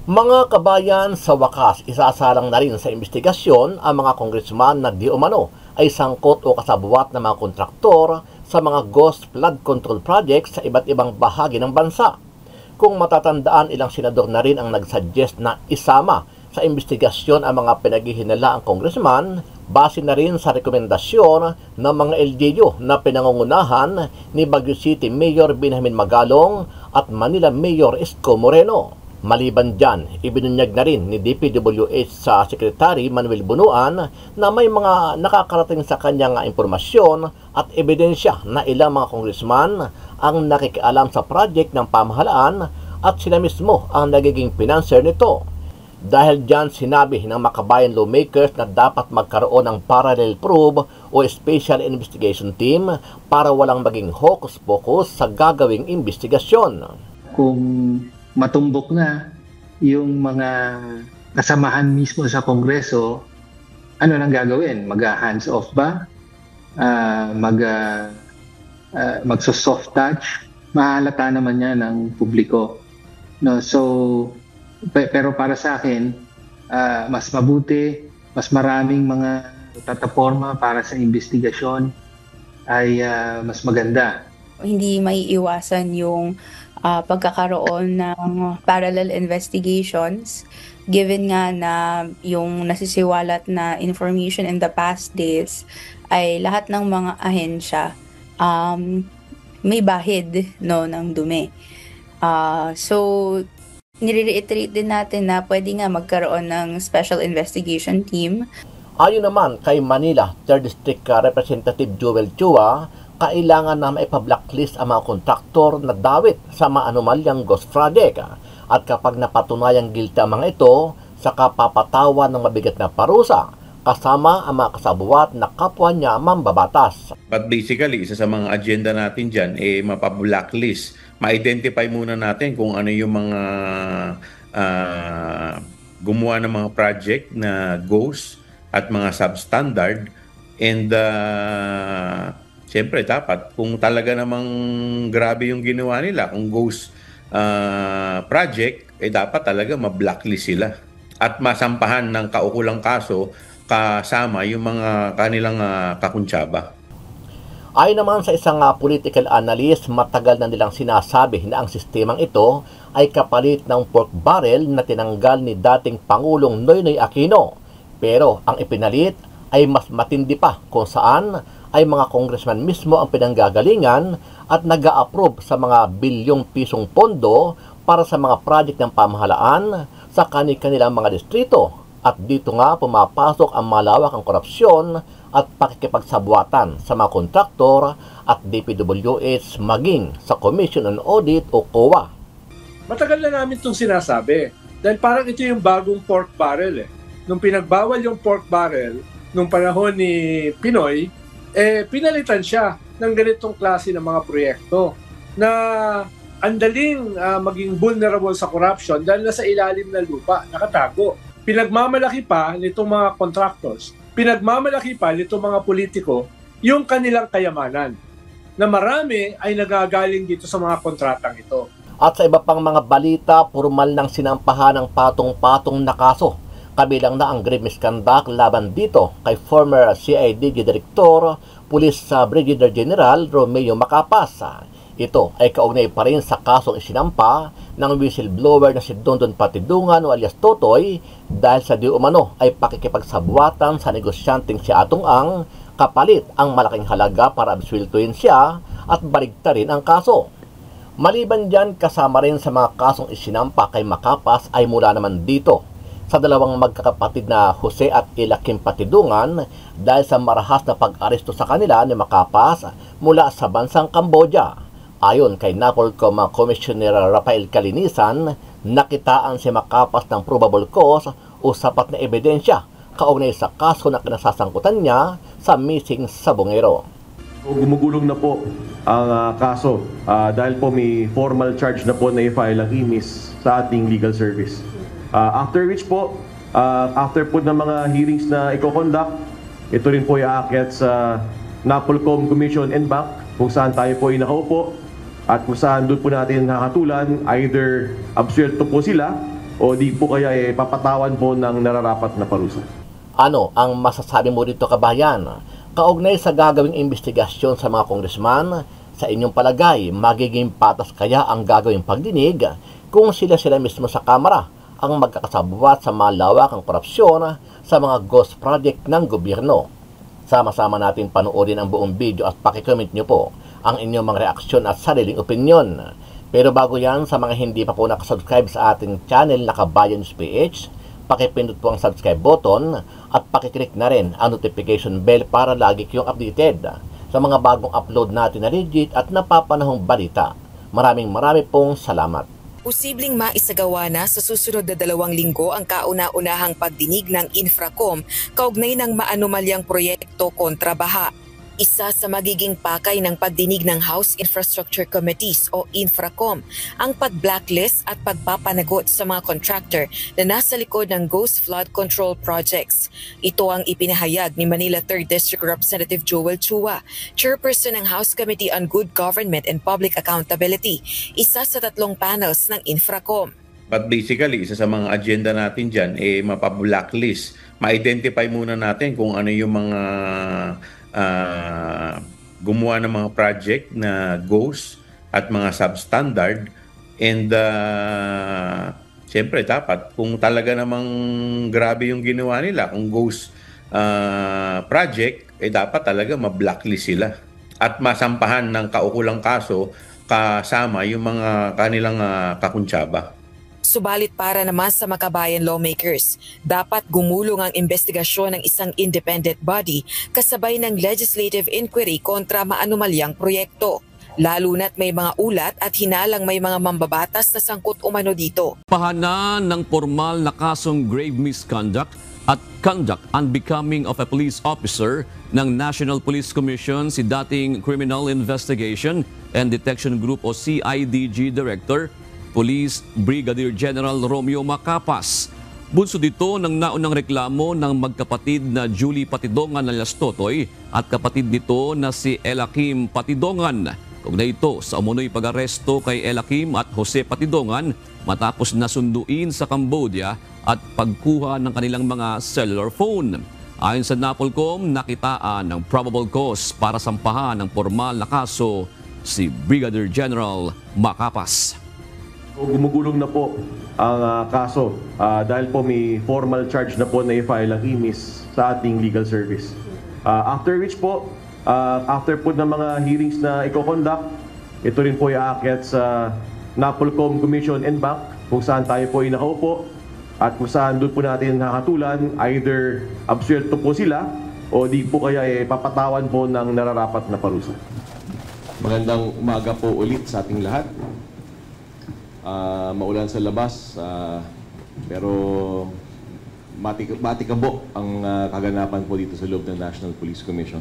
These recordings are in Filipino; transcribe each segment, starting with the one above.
Mga kabayan, sa wakas, isasalang na rin sa investigasyon ang mga kongresman na di umano ay sangkot o kasabwat ng mga kontraktor sa mga ghost flood control projects sa iba't ibang bahagi ng bansa. Kung matatandaan, ilang senador na rin ang nagsuggest na isama sa investigasyon ang mga pinaghihinalaang kongresman base na rin sa rekomendasyon ng mga LGU na pinangungunahan ni Baguio City Mayor Benjamin Magalong at Manila Mayor Isko Moreno. Maliban dyan, ibinunyag na rin ni DPWH sa Secretary Manuel Bunuan na may mga nakakarating sa kanyang impormasyon at ebidensya na ilang mga kongresman ang nakikialam sa project ng pamahalaan at sila mismo ang nagiging financer nito. Dahil dyan, sinabi ng makabayan lawmakers na dapat magkaroon ng parallel probe o special investigation team para walang maging hocus-pocus sa gagawing investigasyon. Kung matumbok na yung mga kasamahan mismo sa Kongreso, ano nang gagawin? Mag-hands off ba? Magso-soft touch? Mahalata naman yan ng publiko. No? So, pero para sa akin, mas mabuti, mas maraming mga plataforma para sa investigasyon ay mas maganda. Hindi maiiwasan yung pagkakaroon ng parallel investigations given nga na yung nasisiwalat na information in the past days ay lahat ng mga ahensya may bahid ng dumi. So nire-reiterate din natin na pwede nga magkaroon ng special investigation team. Ayon naman kay Manila 3rd District Representative Joel Chua, kailangan na maipa-blacklist ang mga kontraktor na dawit sa mga anomalyang ghost project. At kapag napatunayang guilty ang mga ito, saka papatawan ng mabigat na parusa kasama ang mga kasabuat na kapwa niya mambabatas. But basically, isa sa mga agenda natin dyan, mapa-blacklist. Ma-identify muna natin kung ano yung mga gumawa ng mga project na ghost at mga substandard. And siyempre dapat kung talaga namang grabe yung ginawa nila, kung ghost project, dapat talaga ma-blacklist sila at masampahan ng kaukulang kaso kasama yung mga kanilang kakuntsaba. Ayon naman sa isang political analyst, matagal na nilang sinasabi na ang sistemang ito ay kapalit ng pork barrel na tinanggal ni dating Pangulong Noynoy Aquino. Pero ang ipinalit ay mas matindi pa kung saan ay mga congressman mismo ang pinanggagalingan at nag-a-approve sa mga bilyong pisong pondo para sa mga project ng pamahalaan sa kanilang mga distrito. At dito nga pumapasok ang malawakang korupsyon at pakikipagsabuatan sa mga kontraktor at DPWH maging sa Commission on Audit o COA. Matagal na namin itong sinasabi dahil parang ito yung bagong pork barrel. Nung pinagbawal yung pork barrel, nung panahon ni Pinoy, pinalitan siya ng ganitong klase ng mga proyekto na andaling maging vulnerable sa corruption dahil nasa ilalim ng lupa, nakatago. Pinagmamalaki pa nitong mga contractors, pinagmamalaki pa nitong mga politiko yung kanilang kayamanan na marami ay nagagaling dito sa mga kontratang ito. At sa iba pang mga balita, formal ng sinampahan ng patong-patong na kaso. Kabilang na ang grave misconduct laban dito kay former CIDG Director, Police Brigadier General Romeo Macapas. Ito ay kaugnay pa rin sa kasong isinampa ng whistleblower na si Dondon Patidungan o alias Totoy dahil sa di umano ay pakikipagsabuatan sa negosyanteng si Atong Ang kapalit ang malaking halaga para absueltuhin siya at baligtarin ang kaso. Maliban dyan, kasama rin sa mga kasong isinampa kay Macapas ay mula naman dito sa dalawang magkakapatid na Jose at Ilakim Patidungan dahil sa marahas na pag-aresto sa kanila ni Macapas mula sa bansang Cambodia. Ayon kay NAPOLCOM Commissioner Rafael Calinisan, nakitaan si Macapas ng probable cause o sapat na ebidensya kaugnay sa kaso na kinasasangkutan niya sa missing sa Bungero. Gumugulong na po ang kaso dahil po may formal charge na po na i-file ang IMIS sa ating legal service. After which po, after po ng mga hearings na i-conduct, ito rin po i-aakyat sa NAPOLCOM Commission and Bank kung saan tayo po ay nakaupo at kung saan doon po natin nakatulan either absuelto po sila o di po kaya papatawan po ng nararapat na parusa. Ano ang masasabi mo dito, kabayan? Kaugnay sa gagawing investigasyon sa mga kongresman, sa inyong palagay, magiging patas kaya ang gagawing pagdinig kung sila mismo sa Kamara ang magkakasabuat sa malawakang korupsyon sa mga ghost project ng gobyerno? Sama-sama natin panoorin ang buong video at pakicomment nyo po ang inyong mga reaksyon at sariling opinion. Pero bago yan, sa mga hindi pa po nakasubscribe sa ating channel na Kabayan News PH, pakipindot po ang subscribe button at pakiclick na rin ang notification bell para lagi kayong updated sa mga bagong upload natin na legit at napapanahong balita. Maraming pong salamat. Posibleng maisagawa na sa susunod na 2 linggo ang kauna-unahang pagdinig ng Infracom kaugnay ng maanumalyang proyekto kontra baha. Isa sa magiging pakay ng pagdinig ng House Infrastructure Committees o Infracom ang pag-blacklist at pagpapanagot sa mga contractor na nasa likod ng ghost flood control projects. Ito ang ipinahayag ni Manila 3rd District Representative Joel Chua, chairperson ng House Committee on Good Government and Public Accountability, isa sa 3 panels ng Infracom. But basically, isa sa mga agenda natin dyan, mapa-blacklist. Ma-identify muna natin kung ano yung mga gumawa ng mga project na ghost at mga substandard. And siyempre dapat kung talaga namang grabe yung ginawa nila, kung ghost project, dapat talaga ma-blacklist sila at masampahan ng kaukulang kaso kasama yung mga kanilang kakuntsaba. Subalit para naman sa makabayan lawmakers, dapat gumulong ang investigasyon ng isang independent body kasabay ng legislative inquiry kontra maanumalyang proyekto. Lalo na't may mga ulat at hinalang may mga mambabatas na sangkot umano dito. Pahanan ng formal na kasong grave misconduct at conduct unbecoming of a police officer ng National Police Commission si dating Criminal Investigation and Detection Group o CIDG Director Police Brigadier General Romeo Macapas. Bunso dito ng naunang reklamo ng magkapatid na Julie Patidongan alias Totoy at kapatid nito na si Elakim Patidongan. Kaugnay ito sa umunoy pag-aresto kay Elakim at Jose Patidongan matapos nasunduin sa Cambodia at pagkuha ng kanilang mga cellular phone. Ayon sa NAPOLCOM, nakitaan ng probable cause para sampahan ng formal na kaso si Brigadier General Macapas. Gumugulong na po ang kaso dahil po may formal charge na po na i-file ang IMIS sa ating legal service. After which po, after po ng mga hearings na i-conduct, ito rin po i-aakyat sa NAPOLCOM Commission and Bank kung saan tayo po inakaupo at kung saan doon po natin nakatulan either absuelto po sila o di po kaya papatawan po ng nararapat na parusa. Magandang umaga po ulit sa ating lahat. Maulan sa labas, pero matikabo ang kaganapan po dito sa loob ng National Police Commission.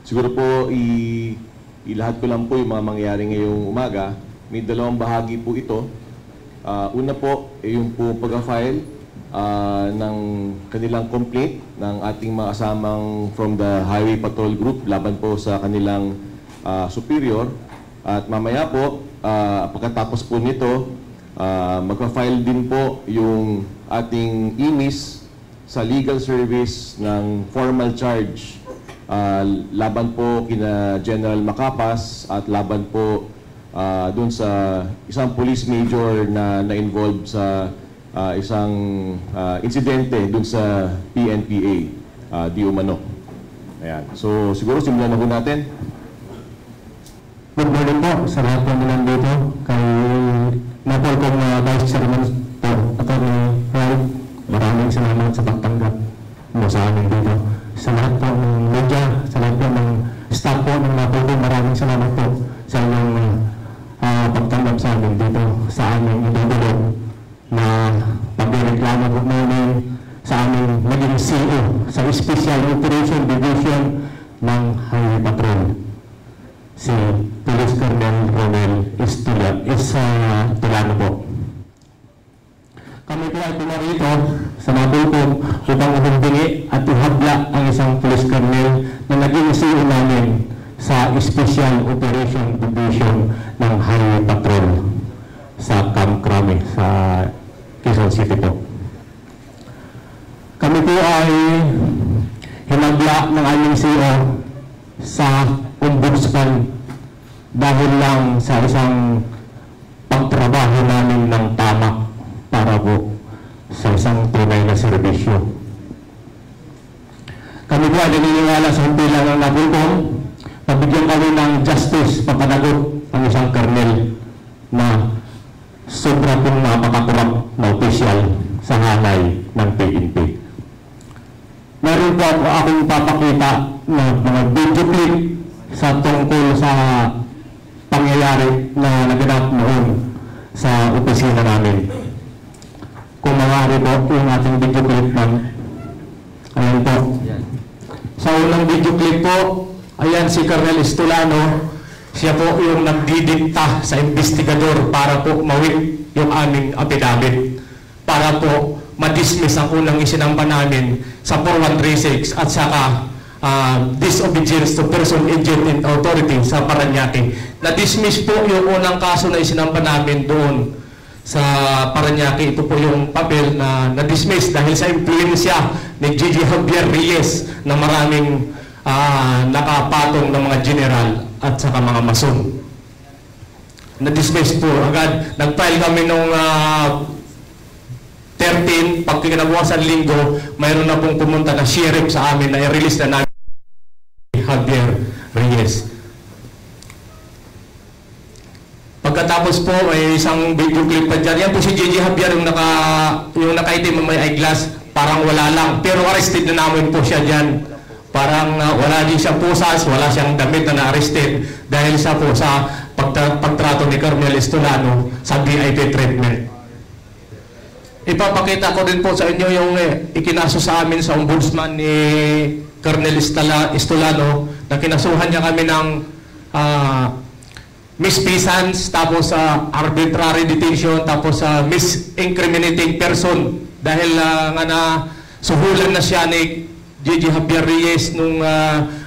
Siguro po, ilahat ko lang po yung mga mangyayari ngayong umaga. May 2 bahagi po ito. Una po, yung po pag-file ng kanilang complaint ng ating mga kasamang from the Highway Patrol Group laban po sa kanilang superior. At mamaya po, pagkatapos po nito, magpa-file din po yung ating IMIS sa legal service ng formal charge laban po kina General Macapas at laban po dun sa isang police major na na-involved sa isang insidente dun sa PNPA di umano. Ayan. So siguro simulan na po natin. Good morning po sa lahat po nandito kay NAPOLCOM na Vice Chairman po, Attorney Ralph. Maraming salamat sa pagtanggap mo sa amin dito. Sa lahat po ng media, sa lahat po ng staff po ng NAPOLCOM, maraming salamat po sa inyong pagtanggap sa amin dito sa aming idudulog na pagreklamo po namin sa aming naging CEO sa Special Operation Division ng Highway Patrol. Si Police Colonel Romel Tulano po. Kami po ay pumarito sa NAPOLCOM upang humingi at ihabla ang isang Police Colonel na naging CEO namin sa Special Operation Division ng Highway Patrol sa Camp Crame, sa Quezon City po. Kami po ay hinagla ng aming CEO sa ombudsman dahil lang sa isang pagtrabaho namin ng tama para po sa isang tunay na serbisyo. Kami po ay naniniwala sa himpilan ng Napolcom na bigyan kami ng justice papanagot ang isang kernel na sobra pong napakakurap na opisyal sa hanay ng PNP. Meron po akong papakita na mga video clip sa tungkol sa pangyayari na naganap noon sa opisina namin. Kung maaari po yung ating video clip man. Ayan po. Sa unang video clip po, ayan si Colonel Estolano. Siya po yung nagdidikta sa investigador para po mawik yung aming affidavit. Para po madismiss ang unang isinampa namin sa 4136 at saka disobedience to person, agent, and authority sa Parañaque. Na-dismiss po yung unang kaso na isinampa namin doon sa Parañaque. Ito po yung papel na na-dismiss dahil sa impluensya ni Gigi Javier Reyes na maraming nakapatong ng mga general at saka mga mason. Na-dismiss po agad. Nag-file kami nung 13, pag kinabukasan linggo, mayroon na pong pumunta na sheriff sa amin na i-release na namin Javier Reyes. Pagkatapos po, may isang video clip pa dyan. Yan po si Gigi Javier, yung nakaitim may eyeglass, parang wala lang. Pero arrested na namin po siya dyan. Parang wala din siyang pusas, wala siyang damit na na-arrested dahil sa po sa pagtrato ni Colonel Estolano sa VIP treatment. Ipapakita ko din po sa inyo yung ikinaso sa amin sa ombudsman ni Colonel Estolano na kinasuhan niya kami ng misfeasance, tapos arbitrary detention, tapos misincriminating person dahil nga na suhulan na siya ni Gigi Javier Reyes nung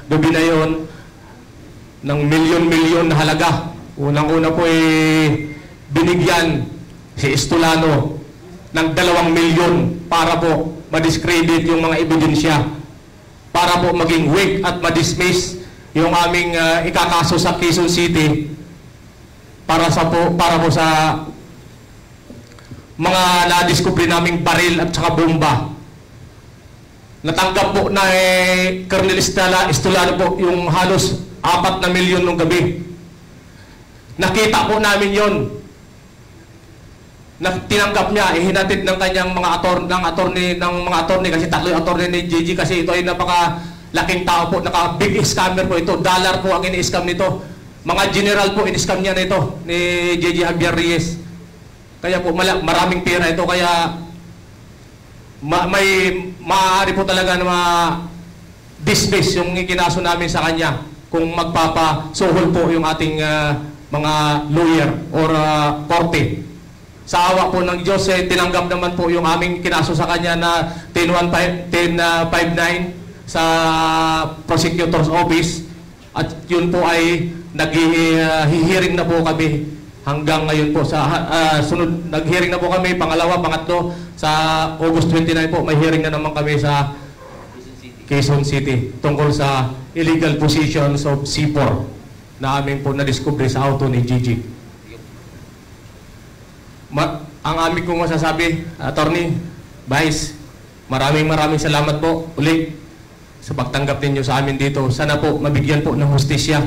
gabi na yun ng milyon-milyon na halaga. Unang-una po binigyan si Estolano ng 2 milyon para po madiscredit yung mga ebidensya, para po maging weak at madismiss yung aming ikakaso sa Quezon City para po sa mga nadiskubre naming baril at saka bomba. Natanggap po na Colonel Estolano po yung halos 4 na milyon nung gabi. Nakita po namin yon. Na tinanggap niya, hinatid ng kanyang mga attorney kasi 3 yung attorney ni Gigi kasi ito ay napaka-laking tao po, naka-big scammer po ito. Dollar po ang ini-scam nito. Mga general po in-scam niya nito ni Gigi Javier Reyes. Kaya po maraming pera ito, kaya maaari po talaga na ma-dismiss yung ikinaso namin sa kanya kung magpapasuhol po yung ating mga lawyer or korte. Sa awa po ng Diyos, tinanggap naman po yung aming kinaso sa kanya na 1059 sa prosecutor's office. At yun po ay nag-hearing na po kami hanggang ngayon po. Sunod, nag-hearing na po kami, pangalawa, pangatlo. Sa August 29 po, may hearing na naman kami sa Quezon City tungkol sa illegal possessions of C4 na amin po na-discover sa auto ni Gigi. Ang aming kong masasabi, Attorney, Vice, maraming salamat po ulit sa pagtanggap ninyo sa amin dito. Sana po mabigyan po ng hustisya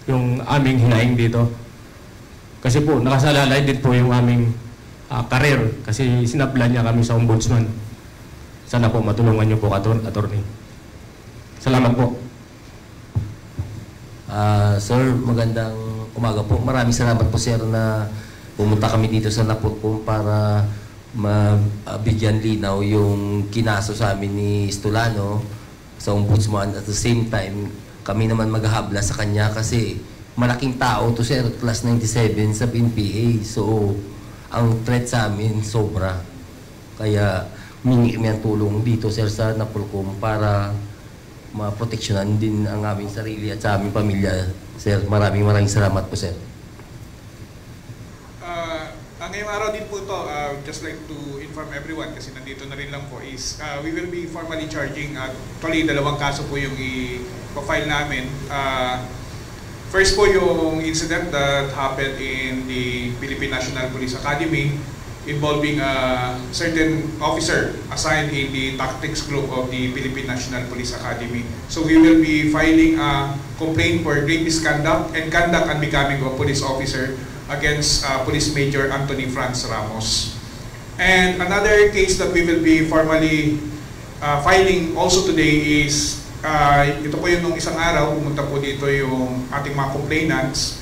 yung aming hinaing dito. Kasi po nakasalalay din po yung aming career kasi sinablan niya kami sa ombudsman. Sana po matulungan niyo po, Attorney. Salamat po. Sir, magandang umaga po. Maraming salamat po, sir, na pumunta kami dito sa Napolcom para mabigyan linaw yung kinaso sa amin ni Estolano sa ombudsman. At the same time, kami naman maghahabla sa kanya kasi malaking tao to, sir, class 97 sa PNPA. So, ang threat sa amin sobra. Kaya humingi kami ang tulong dito, sir, sa Napolcom para maproteksyonan din ang aming sarili at sa aming pamilya. Sir, maraming salamat po, sir. Ngayong araw din po ito, just like to inform everyone kasi nandito na rin lang po is we will be formally charging actually 2 kaso po yung i-file namin. First po yung incident that happened in the Philippine National Police Academy involving a certain officer assigned in the tactics group of the Philippine National Police Academy. So we will be filing a complaint for grave misconduct and conduct unbecoming of a police officer against Police Major Anthony Franz Ramos. And another case that we will be formally filing also today is ito po yung nung isang araw, pumunta po dito yung ating mga complainants.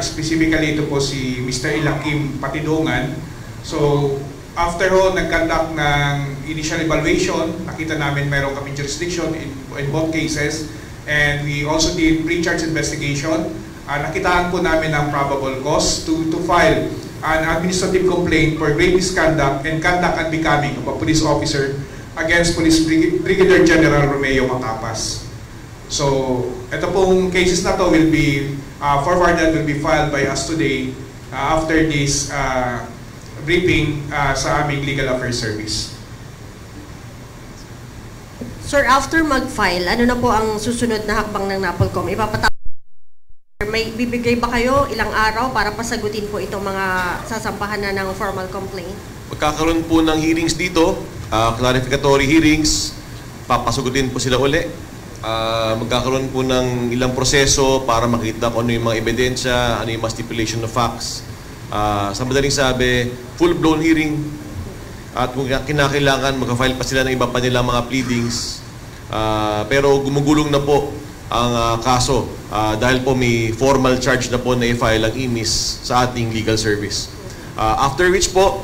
Specifically ito po si Mr. Ilakim Patidongan. So after ho, nag-conduct ng initial evaluation, nakita namin mayroon kami jurisdiction in both cases. And we also did pre-charge investigation. Nakitaan po namin ang probable cause to file an administrative complaint for grave misconduct and conduct unbecoming of a police officer against Police Brigadier General Romeo Macapas. So, ito pong cases na to will be forwarded, will be filed by us today after this briefing sa aming Legal Affairs Service. Sir, after mag-file, ano na po ang susunod na hakbang ng NAPOLCOM? May bibigay ba kayo ilang araw para pasagutin po itong mga sasampahan na ng formal complaint? Magkakaroon po ng hearings dito, clarificatory hearings, papasagutin po sila uli. Magkakaroon po ng ilang proseso para makita kung ano yung mga ebidensya, ano yung mga stipulation of facts. Sa madaling sabi, full-blown hearing at kung kinakailangan, magka-file pa sila ng iba pa nilang mga pleadings. Pero gumugulong na po ang kaso dahil po may formal charge na po na i-file ang IMIS sa ating legal service. After which po,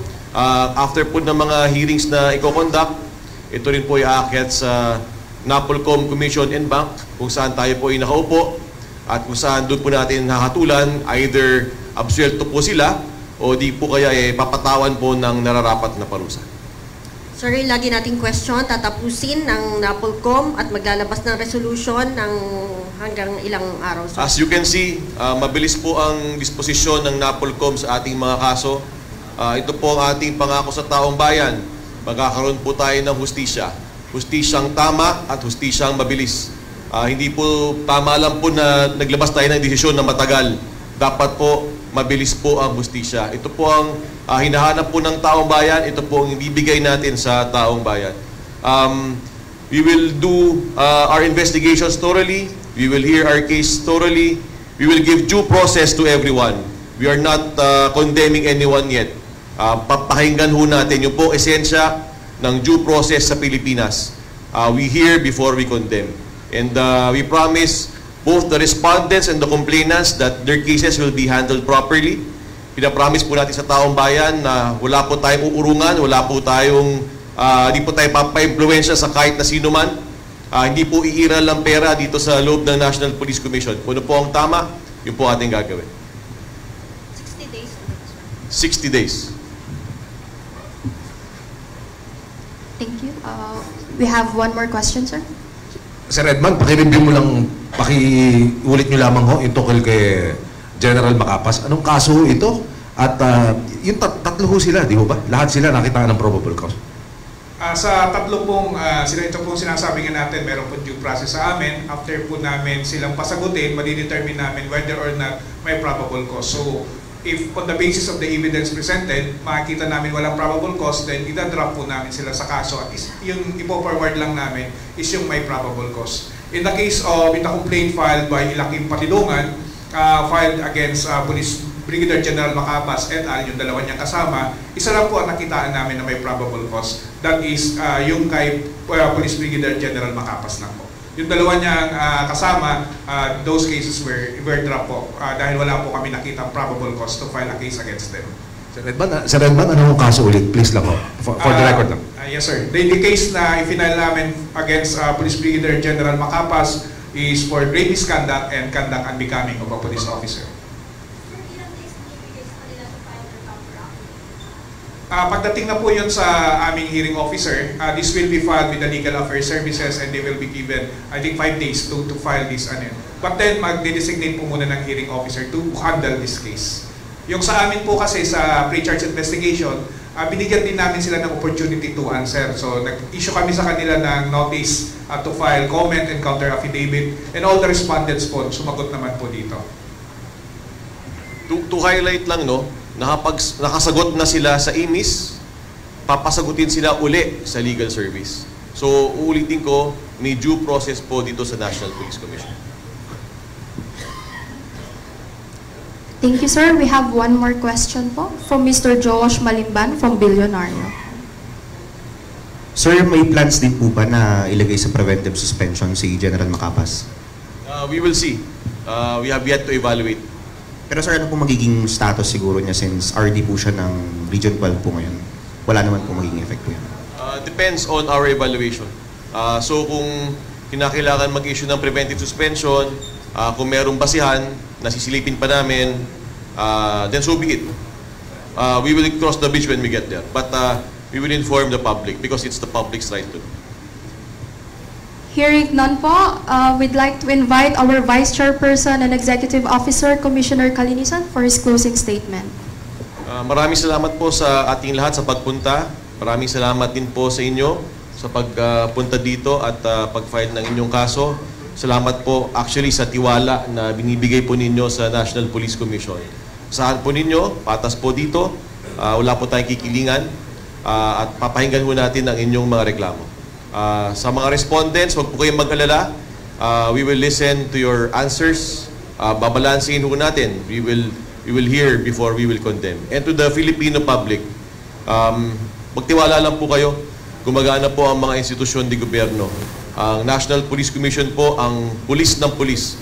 after po ng mga hearings na i-conduct, ito rin po i-aakyat sa NAPOLCOM Commission and Bank kung saan tayo po ay nakaupo at kung saan doon po natin hahatulan either absuelto po sila o di po kaya papatawan po ng nararapat na parusa. Sir, lagi nating question, tatapusin ng NAPOLCOM at maglalabas ng resolution ng hanggang ilang araw? Sir? As you can see, mabilis po ang disposisyon ng NAPOLCOM sa ating mga kaso. Ito po ang ating pangako sa taong bayan. Magkakaroon po tayo ng hustisya. Hustisyang tama at hustisyang mabilis. Hindi po tama lang po na naglabas tayo ng desisyon na matagal. Dapat po mabilis po ang hustisya. Ito po ang hinahanap po ng taong bayan. Ito po ang ibibigay natin sa taong bayan. We will do our investigations thoroughly. We will hear our case thoroughly. We will give due process to everyone. We are not condemning anyone yet. Papakinggan ho natin yung po esensya ng due process sa Pilipinas. We hear before we condemn. And we promise both the respondents and the complainants that their cases will be handled properly. Pinapromise po natin sa taong bayan na wala po tayong uurungan, wala po tayong, hindi po tayo papa-impluensya sa kahit na sino man. Hindi po iiral ng pera dito sa loob ng National Police Commission. Kung ano po ang tama, yun po ating gagawin. 60 days? 60 days. Thank you. We have one more question, sir. Sir Edman, pakireview mo lang, pakiulit nyo lamang ho yung tungkol kay General Macapas. Anong kaso ito? At yung tatlo ho sila, di ho ba? Lahat sila nakita ng probable cause. Sa tatlo pong, ito pong sinasabi nga natin, meron po due process sa amin. After po namin silang pasagutin, madidetermine namin whether or not may probable cause. So, if on the basis of the evidence presented, makikita namin walang probable cause, then ita-drop po namin sila sa kaso. At yung ipo-forward lang namin is yung may probable cause. In the case of the complaint filed by Ilakim Patidongan, filed against Police Brigadier General Macapas et al., yung dalawa niyang kasama, isa lang po ang nakitaan namin na may probable cause. That is yung kay Police Brigadier General Macapas lang po. Yung dalawa niyang kasama, those cases were dropped po dahil wala po kami nakita probable cause to file a case against them. Sir Edman, anong kaso ulit? Please lang ho. For the record lang. Yes sir. The case na i-final namin against Police Brigadier General Macapas is for grave misconduct and conduct unbecoming of a police officer. Pagdating na po yun sa aming hearing officer, this will be filed with the Legal Affairs Services and they will be given, I think, 5 days to file this. But then, mag-designate po muna ng hearing officer to handle this case. Yung sa amin po kasi sa pre-charge investigation, binigyan din namin sila ng opportunity to answer. So nag-issue kami sa kanila ng notice to file comment and counter affidavit, and all the respondents po sumagot naman po dito. To highlight lang, no, nakasagot na sila sa IMIS, papasagutin sila uli sa legal service. So uulitin ko, may due process po dito sa National Police Commission. Thank you, sir. We have one more question po from Mr. Josh Malimban from Billionario. Sir, may plans din po ba na ilagay sa preventive suspension si General Macapas? We will see. We have yet to evaluate. Pero sir, ano po magiging status siguro niya since RD po siya ng Region 12 po ngayon? Wala naman po magiging effect po yan. Depends on our evaluation. So kung kinakailangan mag-issue ng preventive suspension, kung merong basihan, nasisilipin pa namin, then so be it. We will cross the bridge when we get there. But we will inform the public because it's the public's right to. Hearing none po, we'd like to invite our Vice Chairperson and Executive Officer, Commissioner Calinisan, for his closing statement. Maraming salamat po sa ating lahat sa pagpunta. Maraming salamat din po sa inyo sa pagpunta dito at pag-file ng inyong kaso. Salamat po actually sa tiwala na binibigay po ninyo sa National Police Commission. Saan po ninyo, patas po dito, wala po tayong kikilingan at papahinggan po natin ang inyong mga reklamo. Sa mga respondents, huwag po kayong mag-alala. We will listen to your answers. Babalansin po natin. We will hear before we will condemn. And to the Filipino public, magtiwala lang po kayo. Gumagana po ang mga institusyon di gobyerno. Ang National Police Commission po ang pulis ng pulis